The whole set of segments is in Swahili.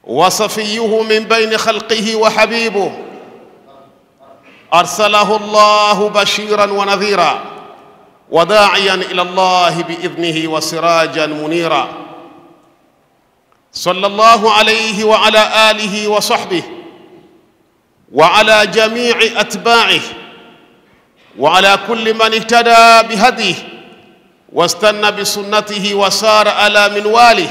وصفيه من بين خلقه وحبيبه، أرسله الله بشيرا ونذيرا وداعيا إلى الله بإذنه وسراجا منيرا. صلى الله عليه وعلى آله وصحبه وعلى جميع أتباعه وعلى كل من اهتدى بهديه واستنى بسنته وسار على منواله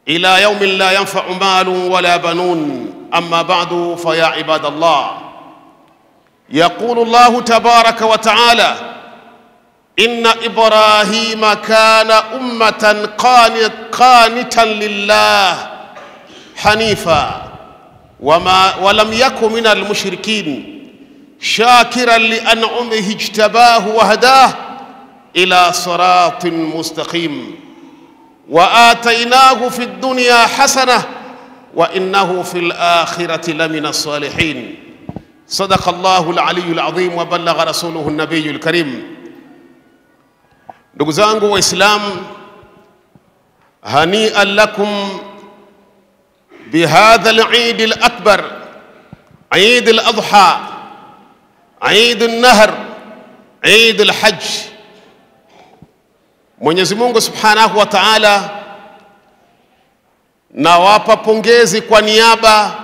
إلى يوم لا ينفع مال ولا بنون. أما بعد، فيا عباد الله، يقول الله تبارك وتعالى: إن إبراهيم كان أمة قانتا لله حنيفا ولم يكن من المشركين شاكرا لأنعمه اجتباه وهداه إلى صراط مستقيم، وآتيناه في الدنيا حسنة وإنه في الآخرة لمن الصالحين. صدق الله العلي العظيم وبلغ رسوله النبي الكريم. ndugu zangu waislamu, hani'an lakum bihadha al-eid al-akbar, eid al-adha, eid al-nahr, eid al-hajj. Mwenyezi Mungu Subhanahu wa Ta'ala nawapa pongezi kwa niaba,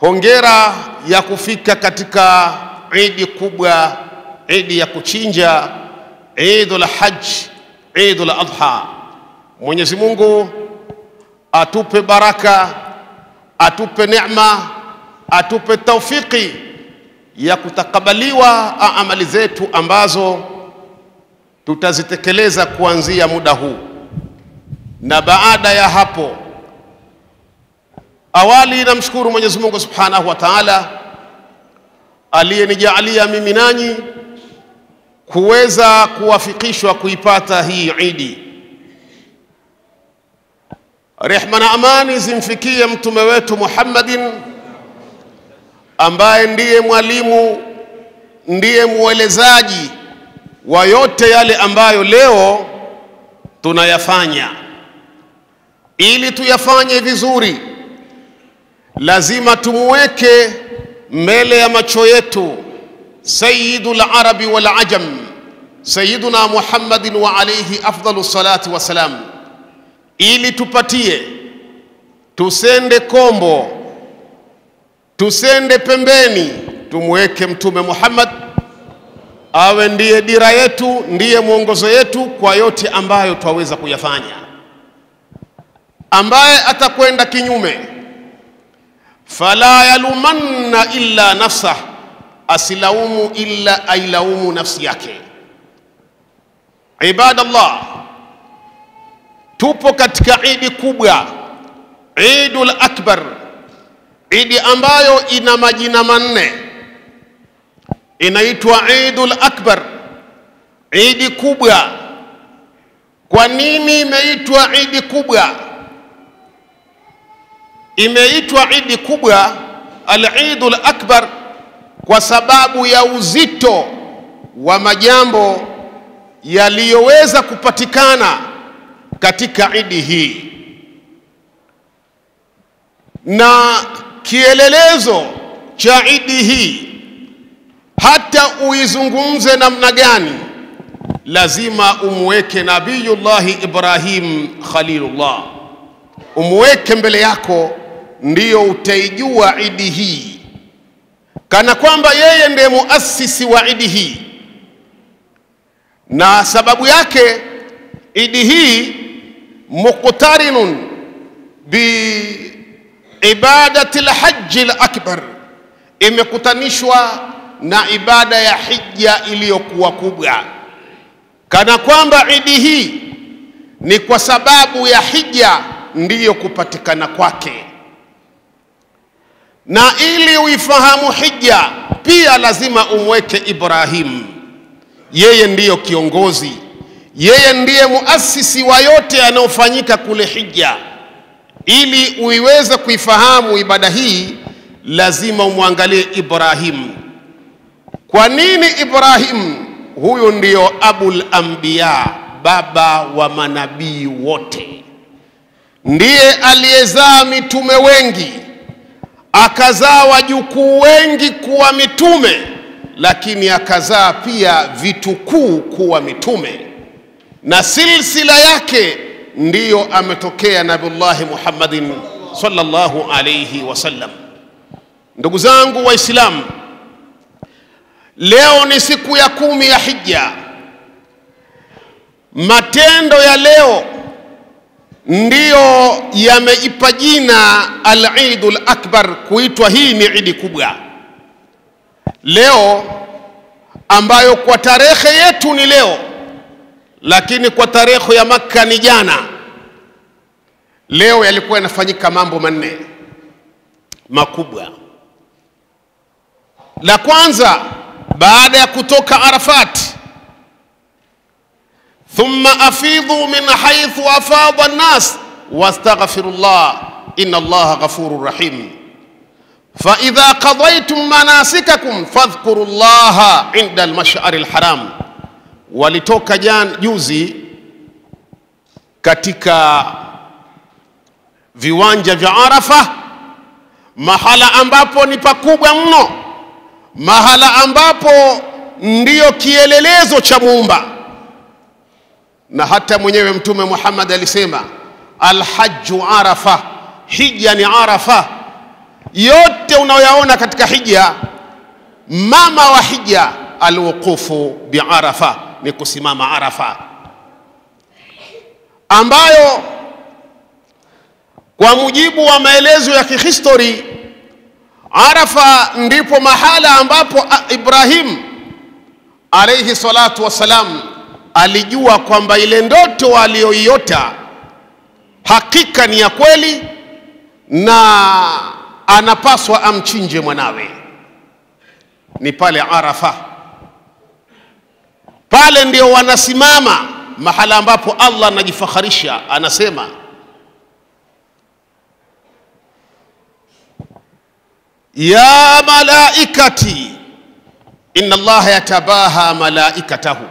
hongera ya kufika katika eid kubwa, eid ya kuchinja, Eidul Hajj, Eidul Adha. Mwenyezi Mungu atupe baraka, atupe neema, atupe taufiki ya kutakabaliwa amali zetu ambazo tutazitekeleza kuanzia muda huu. Na baada ya hapo, awali namshukuru Mwenyezi Mungu Subhanahu wa Ta'ala aliyenijalia mimi nanyi kuweza kuwafikishwa kuipata hii Eid. Rehma na amani zimfikie mtume wetu Muhammadin, ambaye ndiye mwalimu, ndiye mwelezaji wa yote yale ambayo leo tunayafanya. Ili tuyafanye vizuri, lazima tumuweke mbele ya macho yetu Sayyidul Arabi wal Ajam, Sayyiduna Muhammadin wa alayhi afdalu salati wa salam, ili tupatie, tusende kombo, tusende pembeni, tumweke mtume Muhammad awe ndiye dira yetu, ndiye mwongozo yetu kwa yote ambayo twaweza kuyafanya. Ambaye atakwenda kinyume, fala yalumanna illa nafsah, asilaumu illa ailaumu nafsi yake. Ibadallah, tupo katika Eid kubwa, Eidul Akbar, Eid ambayo ina majina manne. Inaitwa Eidul Akbar, Eid kubwa. Kwa nini imeitwa Eid kubwa? Imeitwa Eid kubwa, al-Eidul Akbar, kwa sababu ya uzito wa majambo yaliyoweza kupatikana katika Eid hii. Na kielelezo cha Eid hii, hata uizungumze namna gani, lazima umweke Nabiyullah Ibrahim Khalilullah, umweke mbele yako, ndiyo utaijua Eid hii kana kwamba yeye ndiye muasisi wa Eid hii. Na sababu yake, Eid hii muqtarinun bi ibadati al-hajj al-akbar, imekutanishwa na ibada ya hija iliyokuwa kubwa, kana kwamba Eid hii ni kwa sababu ya hija ndiyo kupatikana kwake. Na ili uifahamu hija, pia lazima umweke Ibrahim. Yeye ndiyo kiongozi, yeye ndiye muasisi wa yote yanayofanyika kule hija. Ili uiweze kuifahamu ibada hii, lazima umwangalie Ibrahim. Kwa nini Ibrahim? Huyo ndiyo Abul Anbiya, baba wa manabii wote. ndiye aliyezaa mitume wengi, akazaa wajukuu wengi kuwa mitume, lakini akazaa pia vitukuu kuwa mitume, na silsila yake ndiyo ametokea Nabiullahi Muhammadin sallallahu alayhi wasallam. Ndugu zangu Waislamu, leo ni siku ya 10 ya Hija. Matendo ya leo ndiyo yameipa jina al-Eidul Akbar, kuitwa hii ni Idi kubwa. Leo ambayo kwa tarehe yetu ni leo, lakini kwa tarehe ya Makka ni jana. Leo yalikuwa yanafanyika mambo manne makubwa. La kwanza, baada ya kutoka Arafat, thumma afidhu min haythu afadha an-nas wastaghfirullah inna Allaha ghafurur rahim. Fa idha qadaytum manasikakum fadhkurullaha inda al-mash'ar al-haram. Walitoka juzi katika viwanja vya Arafa, mahala ambapo ni pakubwa mno, mahala ambapo ndiyo kielelezo cha Muumba. Na hata mwenyewe Mtume Muhammad alisema al-hajju Arafa, hija ni Arafa. Yote unayoyaona katika hija, mama wa hija al-wuqufu bi Arafa, ni kusimama Arafa, ambayo kwa mujibu wa maelezo ya kihistory, Arafa ndipo mahala ambapo Ibrahim alayhi salatu wasalam alijua kwamba ile ndoto aliyoiota hakika ni ya kweli na anapaswa amchinje mwanawe. Ni pale Arafa, pale ndio wanasimama, mahala ambapo Allah anajifakharisha, anasema ya malaikati inna Allaha yatabaha malaikatahu.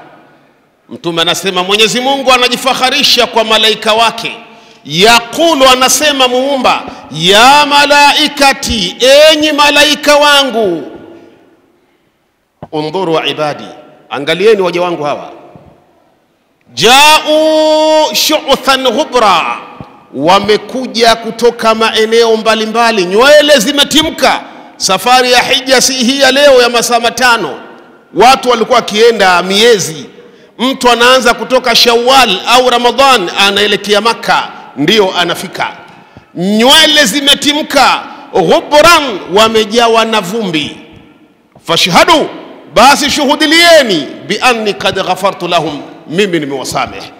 Mtume anasema Mwenyezi Mungu anajifakharisha kwa malaika wake. Yaqulu, anasema Muumba, ya malaikati, enyi malaika wangu, undhuru ibadi, angalieni waja wangu hawa, jau shu'than ghubra, wamekuja kutoka maeneo mbalimbali, nywele zimetimka. Safari ya hija si hii ya leo ya masaa 5. Watu walikuwa kienda miezi. Mtu anaanza kutoka Shawwal au Ramadhan, anaelekea Makka, ndio anafika. Nywele zimetimka, ghubran, wamejawa na vumbi. Fashhadu, basi shuhudilieni, bi anni qad ghafartu lahum, mimi nimewasamehe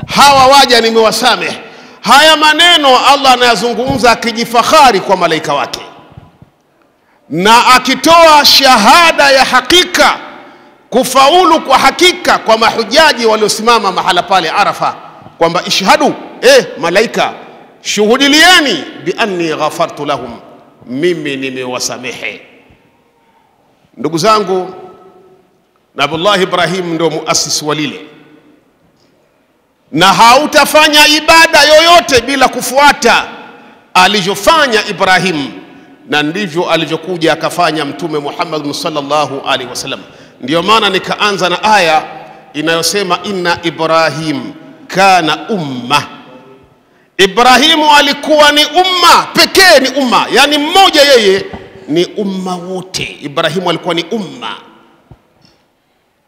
hawa waja, nimewasamehe. Haya maneno Allah anayazungumza akijifakhari kwa malaika wake, na akitoa shahada ya hakika, kufaulu kwa hakika kwa mahujaji waliosimama mahala pale Arafa, kwamba ishhadu, malaika shuhudilieni, bi anni ghafartu lahum, mimi nimewasamehe. Ndugu zangu, Nabiullahi Ibrahim ndio muasisi wa lile, na hautafanya ibada yoyote bila kufuata alivyofanya Ibrahim, na ndivyo alivyokuja akafanya Mtume Muhammad sallallahu alaihi wasallam. Ndio maana nikaanza na aya inayosema inna Ibrahim kana umma. Ibrahimu alikuwa ni umma pekee, ni umma, yani mmoja, yeye ni umma wote. Ibrahimu alikuwa ni umma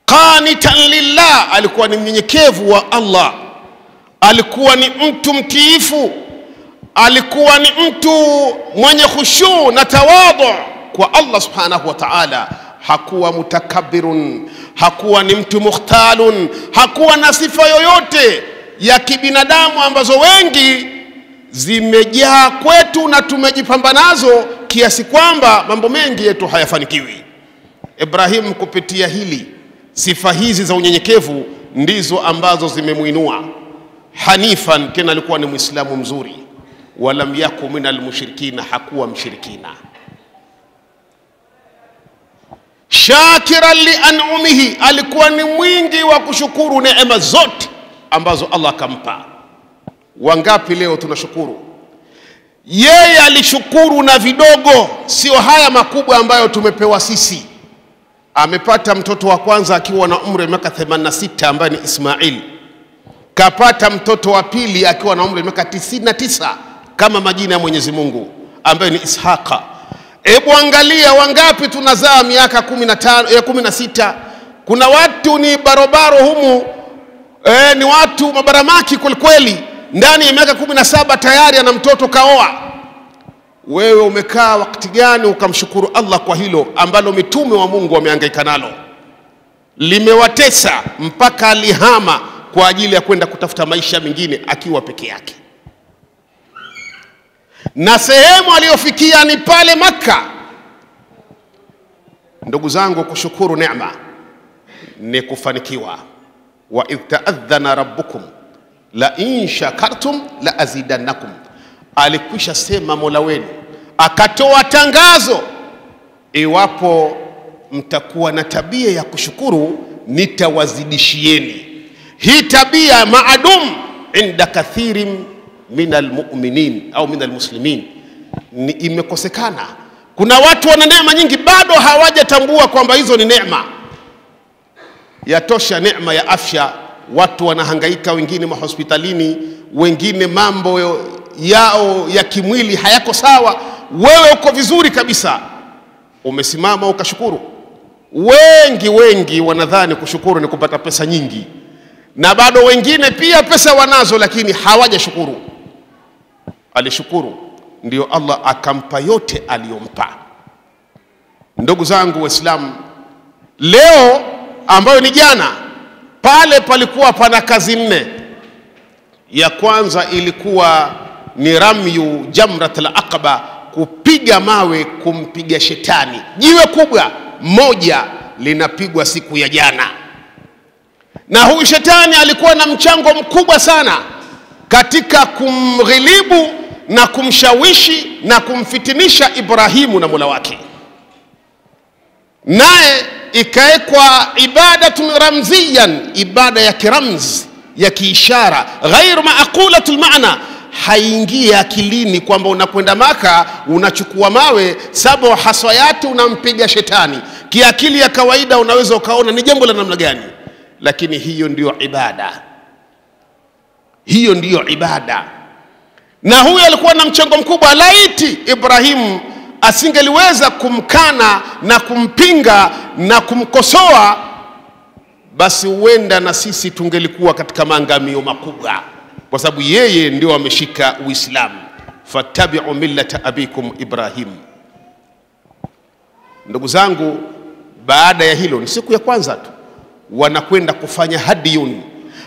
qanitan lillah, alikuwa ni mnyenyekevu wa Allah, alikuwa ni mtu mtiifu, alikuwa ni mtu mwenye khushu na tawadhu kwa Allah subhanahu wa ta'ala. Hakuwa mutakabbirun, hakuwa ni mtu mukhtalun, hakuwa na sifa yoyote ya kibinadamu ambazo wengi zimejaa kwetu na tumejipamba nazo kiasi kwamba mambo mengi yetu hayafanikiwi. Ibrahim kupitia hili, sifa hizi za unyenyekevu, ndizo ambazo zimemuinua hanifan, tena alikuwa ni Muislamu mzuri. Walam yaku minal mushrikina, hakuwa mshirikina. Shakiran li an'umihi, alikuwa ni mwingi wa kushukuru neema zote ambazo Allah akampa. Wangapi leo tunashukuru? Yeye alishukuru na vidogo, sio haya makubwa ambayo tumepewa sisi. Amepata mtoto wa kwanza akiwa na umri wa miaka 86 ambaye ni Ismail. Kapata mtoto wa pili akiwa na umri wa miaka 99 kama majina ya Mwenyezi Mungu ambaye ni Ishaqa. Hebu angalia wangapi tunazaa miaka 16. Kuna watu ni barobaro humu, ni watu mabaramaki kweli, ndani ya miaka 17 tayari ana mtoto kaoa. Wewe umekaa wakati gani ukamshukuru Allah kwa hilo ambalo mitume wa Mungu wamehangaika nalo? Limewatesa mpaka alihama kwa ajili ya kwenda kutafuta maisha mengine akiwa peke yake. Na sehemu aliyofikia ni pale Makka. Ndugu zangu, kushukuru neema ni kufanikiwa. Wa idh ta'adhana rabbukum la in shakartum la azidannakum. Alikwisha sema Mola wenu, akatoa tangazo, iwapo mtakuwa na tabia ya kushukuru nitawazidishieni. Hii tabia maadum inda kathirin minal mu'minin au minal muslimin, ni imekosekana. Kuna watu wana neema nyingi bado hawajatambua kwamba hizo ni neema. Yatosha neema ya afya, watu wanahangaika, wengine mahospitalini, wengine mambo yao ya kimwili hayako sawa. Wewe uko vizuri kabisa, umesimama ukashukuru. Wengi wanadhani kushukuru ni kupata pesa nyingi, na bado wengine pia pesa wanazo lakini hawajashukuru. Alishukuru, ndio Allah akampa yote aliyompa. Ndugu zangu Waislamu, leo ambayo ni jana, pale palikuwa pana kazi 4. Ya kwanza ilikuwa ni ramyu jamratul aqaba, kupiga mawe kumpiga shetani. Jiwe kubwa moja linapigwa siku ya jana, na huyu shetani alikuwa na mchango mkubwa sana katika kumghilibu na kumshawishi na kumfitinisha Ibrahimu na Mola wake. Naye ikaekwa ibadatun ramziyan, ibada ya kiramzi, ya kiishara, ghairu maaqulatul maana. Haingia akilini kwamba unakwenda Maka unachukua mawe 7 haswayati unampiga shetani. Kiakili ya kawaida unaweza ukaona ni jambo la namna gani, lakini hiyo ndiyo ibada. Hiyo ndiyo ibada. Na huyo alikuwa na mchango mkubwa. Laiti Ibrahimu asingeliweza kumkana na kumpinga na kumkosoa, basi huenda na sisi tungelikuwa katika maangamio makubwa, kwa sababu yeye ndio ameshika Uislamu. Fattabi'u millata abikum Ibrahim. Ndugu zangu, baada ya hilo, ni siku ya kwanza tu, wanakwenda kufanya hadiyun.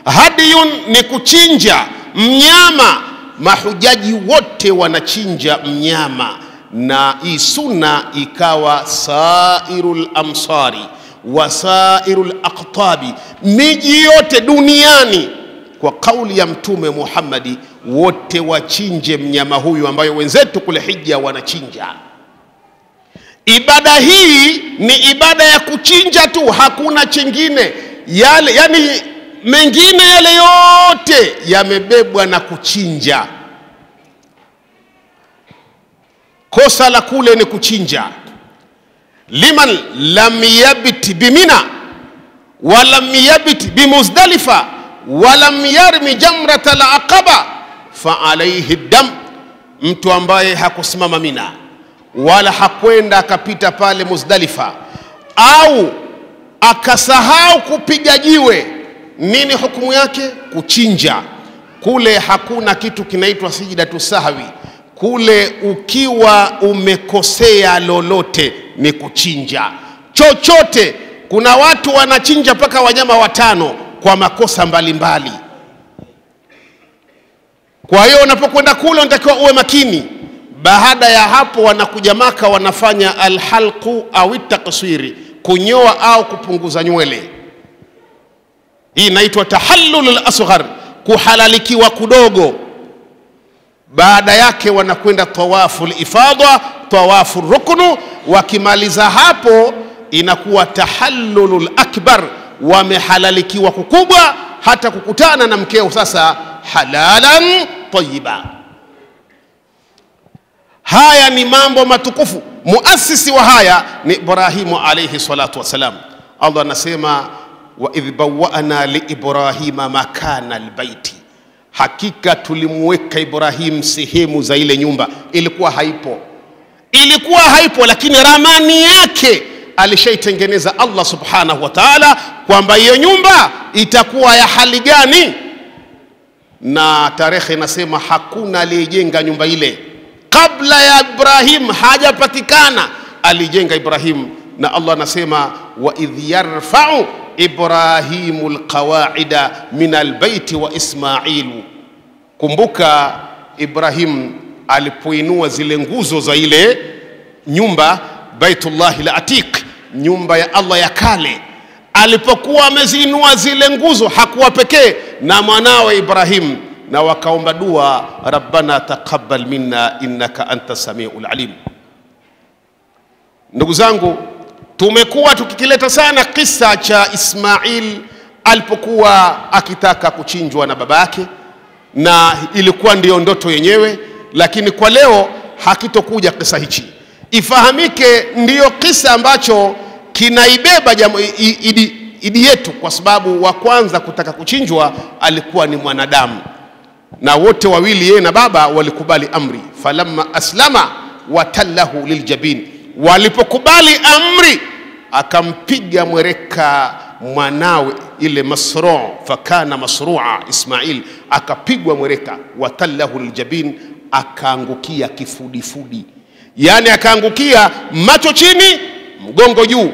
Hadiyun ni kuchinja mnyama. Mahujaji wote wanachinja mnyama, na hii sunna ikawa sairul amsari wa sairul aqtabi, miji yote duniani kwa kauli ya Mtume Muhammadi, wote wachinje mnyama huyu ambayo wenzetu kule hija wanachinja. Ibada hii ni ibada ya kuchinja tu, hakuna chingine. Yani mengine yale yote yamebebwa na kuchinja. Kosa la kule ni kuchinja. Liman lam yabit bimina wa lam yabit bimuzdalifa wa lam yarmi jamratal aqaba fa alayhi dam. Mtu ambaye hakusimama Mina wala hakwenda akapita pale Muzdalifa, au akasahau kupiga jiwe, nini hukumu yake? Kuchinja. Kule hakuna kitu kinaitwa sijidatu sahwi. Kule ukiwa umekosea lolote ni kuchinja chochote. Kuna watu wanachinja paka wanyama 5 kwa makosa mbalimbali. Kwa hiyo unapokwenda kule unatakiwa uwe makini. Baada ya hapo wanakuja Maka, wanafanya alhalqu au takswiri, kunyoa au kupunguza nywele. Hii inaitwa tahallul asghar, kuhalalikiwa kudogo. Baada yake wanakwenda tawaful ifadha, tawaful ruknu. Wakimaliza hapo inakuwa tahallulul akbar, wamehalalikiwa kukubwa, hata kukutana na mkeo sasa halalan tayyiba. Haya ni mambo matukufu. Muasisi wa haya ni Ibrahimu alayhi salatu wasalam. Allah anasema wa idh bawwa'na li Ibrahima makana albayti, hakika tulimweka Ibrahim sehemu za ile nyumba. Ilikuwa haipo, lakini ramani yake alishaitengeneza Allah subhanahu wa ta'ala kwamba hiyo nyumba itakuwa ya hali gani. Na tarehe inasema hakuna aliyejenga nyumba ile kabla ya Ibrahim, hajapatikana. Alijenga Ibrahim, na Allah anasema wa idh yarfa'u Ibrahimul qawa'ida min albayti wa Ismailu. Kumbuka Ibrahim alipoinua zile nguzo za ile nyumba Baitullahi al-Atiq, nyumba ya Allah ya kale. Alipokuwa amezinua zile nguzo, hakuwa pekee na mwanawe Ibrahim, na wakaomba dua, rabbana taqabbal minna innaka anta samiul alim. Ndugu zangu, tumekuwa tukikileta sana kisa cha Ismail alipokuwa akitaka kuchinjwa na babake, na ilikuwa ndiyo ndoto yenyewe, lakini kwa leo hakitokuja kisa hichi. Ifahamike ndiyo kisa ambacho kinaibeba idi yetu, kwa sababu wa kwanza kutaka kuchinjwa alikuwa ni mwanadamu, na wote wawili yeye na baba walikubali amri. Falamma aslama watallahu liljabin, walipokubali amri akampiga mwereka mwanawe ile masru', fakana masru'a Ismail, akapigwa mwereka. Watallahu liljabin, akaangukia kifudifudi, yani akaangukia macho chini mgongo juu,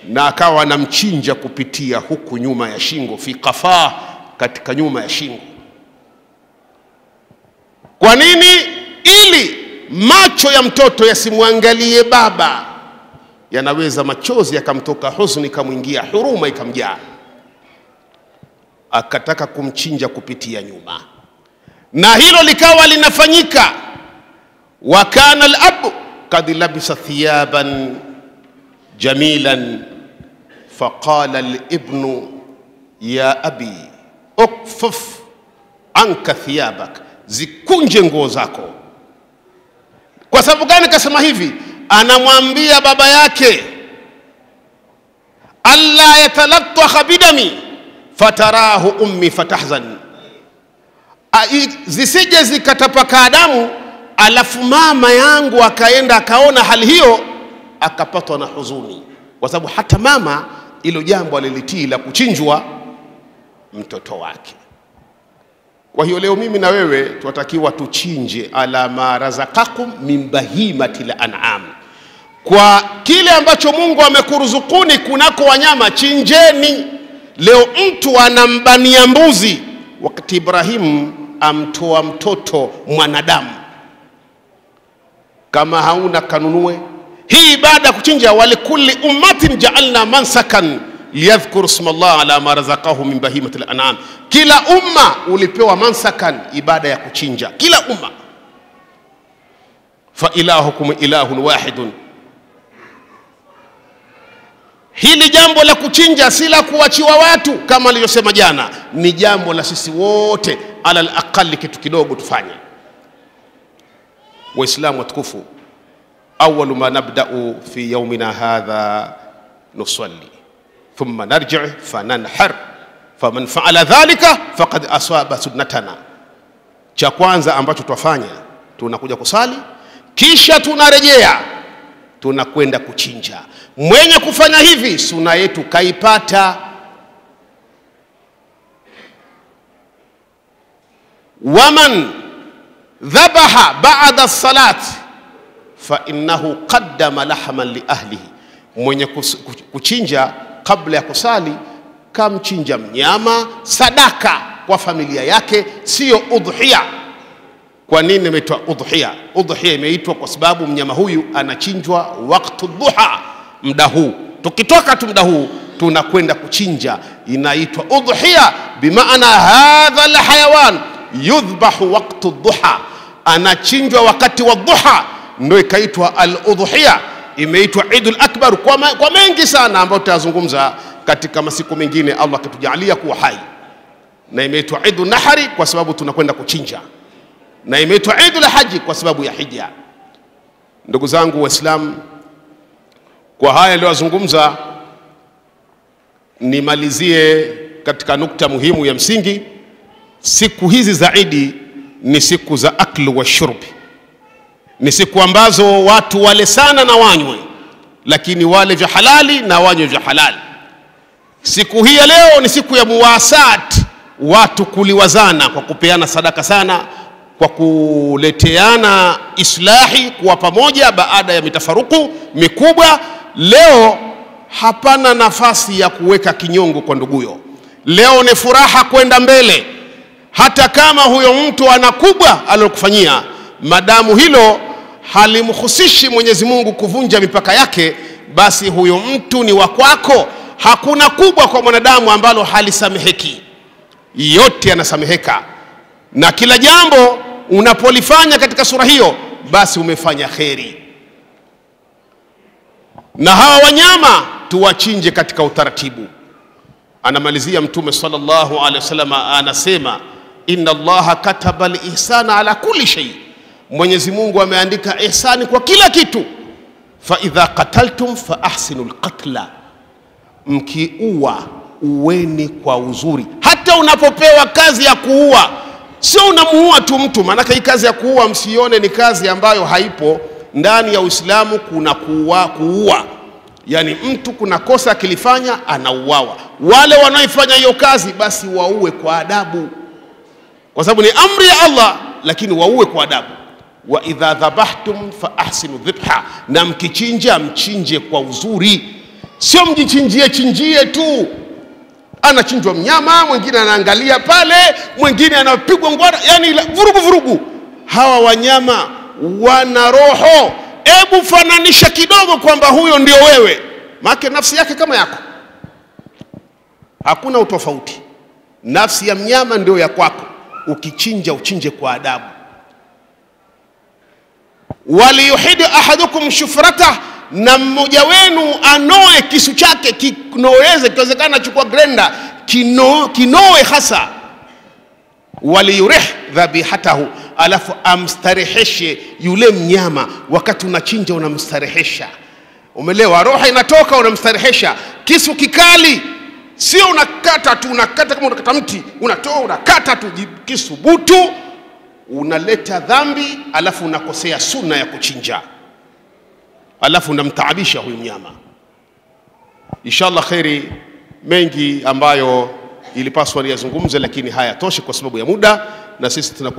na akawa anamchinja kupitia huku nyuma ya shingo, fi qafa, katika nyuma ya shingo. Kwa nini? Ili macho ya mtoto yasimwangalie baba, yanaweza machozi yakamtoka, huzuni kamwingia, huruma ikamjaa, akataka kumchinja kupitia nyuma, na hilo likawa linafanyika. Wa kana al-abu qad labisa thiyaban jamilan faqala al-ibnu ya abi ukfuf anka thiyabak, zikunje nguo zako. Kwa sababu gani kasema hivi? Anamwambia baba yake, alla yatalattaha bidami fatarahu ummi fatahzan, zisije zikatapaka damu alafu mama yangu akaenda akaona hali hiyo akapatwa na huzuni. Kwa sababu hata mama ilo jambo alilitii la kuchinjwa mtoto wake. Kwa hiyo leo mimi na wewe tunatakiwa tuchinje ala ma razaqakum min bahimatil an'am, kwa kile ambacho Mungu amekuruzukuni kunako wanyama, chinjeni. Leo mtu anambania mbuzi wakati Ibrahim amtoa mtoto mwanadamu. Kama hauna kanunue hii ibada kuchinja. Walikulli ummatin ja'alna mansakan liyadhkuru ismallah ala ma razaqahum min bahimatil an'am, kila umma ulipewa mansakan, ibada ya kuchinja, kila umma. Fa ilahukum ilahun wahidun, hili jambo la kuchinja si la kuachiwa watu kama aliyosema jana, ni jambo la sisi wote, ala al-aqall kitu kidogo tufanye. Waislamu watukufu, awwalu ma nabda'u fi yawmina hadha nusalli thumma narji' fananhar faman fa'ala dhalika faqad asaba sunnatana. Cha kwanza ambacho twafanya, tunakuja kusali, kisha tunarejea tunakwenda kuchinja. Mwenye kufanya hivi sunna yetu kaipata. Waman dhabaha ba'da as-salat fa innahu qaddama lahman li ahlihi, mwenye kuchinja kabla ya kusali kamchinja mnyama sadaka kwa familia yake, sio udhiya. Kwa nini imeitwa udhiya? Udhiya imeitwa kwa sababu mnyama huyu anachinjwa wakati dhuha, muda huu. Tukitoka tu muda huu tunakwenda kuchinja, inaitwa udhiya. Bimaana hadha alhayawan yudhbahu wakati dhuha, anachinjwa wakati wa dhuha, ndio ikaitwa al-udhiya. Imeitwa Eidul Akbar kwa mengi sana ambayo tutazungumza katika masiku mengine, Allah katujalia kuwa hai. na imeitwa Eidul Nahri kwa sababu tunakwenda kuchinja, na imeitwa Eidul Haji kwa sababu ya hija. Ndugu zangu Waislamu, kwa haya niliyozungumza, nimalizie katika nukta muhimu ya msingi. Siku hizi za Idi ni siku za aklu wa shurbi, ni siku ambazo watu wale sana na wanywe, lakini wale vya halali na wanywe vya halali. Siku hii ya leo ni siku ya muwasat, watu kuliwazana kwa kupeana sadaka sana, kwa kuleteana islahi, kuwa pamoja baada ya mitafaruku mikubwa. Leo hapana nafasi ya kuweka kinyongo kwa nduguyo. Leo ni furaha kwenda mbele, hata kama huyo mtu ana kubwa alilokufanyia, madamu hilo halimhusishi Mwenyezi Mungu kuvunja mipaka yake, basi huyo mtu ni wa kwako. Hakuna kubwa kwa mwanadamu ambalo halisameheki, yote yanasameheka, na kila jambo unapolifanya katika sura hiyo basi umefanya kheri. Na hawa wanyama tuwachinje katika utaratibu. Anamalizia Mtume sallallahu alaihi wasallam anasema, inna Allaha kataba al-ihsana ala kulli shay, Mwenyezi Mungu ameandika ihsani kwa kila kitu. Fa idha qataltum fa ahsinul qatla, mkiua uweni kwa uzuri. Hata unapopewa kazi ya kuua, sio unamuua tu mtu. Maana hii kazi ya kuua msione ni kazi ambayo haipo ndani ya Uislamu. Kuna kuua, yani mtu kuna kosa akilifanya anauawa. Wale wanaoifanya hiyo kazi basi waue kwa adabu, kwa sababu ni amri ya Allah, lakini waue kwa adabu. Wa idha dhabahtum fa ahsinu dhibha, na mkichinja mchinje kwa uzuri, sio mjichinjie tu. Anachinjwa mnyama, mwingine anaangalia pale, mwingine anapigwa ngwara, yani vurugu. Hawa wanyama wana roho. Hebu fananisha kidogo kwamba huyo ndio wewe, maana nafsi yake kama yako, hakuna utofauti. Nafsi ya mnyama ndio ya kwako. Ukichinja uchinje kwa adabu. Waliyuhidu ahadukum shufrata, na mmoja wenu anoe kisu chake, kinoweze, kiwezekana chukua grenda, kinoe hasa. Waliyurih dhabihatahu, alafu amstareheshe yule mnyama. Wakati unachinja unamstarehesha, umelewa, roho inatoka, unamstarehesha. Kisu kikali, sio unakata tu, unakata kama unakata mti, unatoa unakata tu. Kisu butu, unaleta dhambi, alafu unakosea sunna ya kuchinja, alafu unamtaabisha huyu mnyama. Inshallah khairi mengi ambayo ilipaswa niyazungumze, lakini haya toshe kwa sababu ya muda, na sisi tunakwenda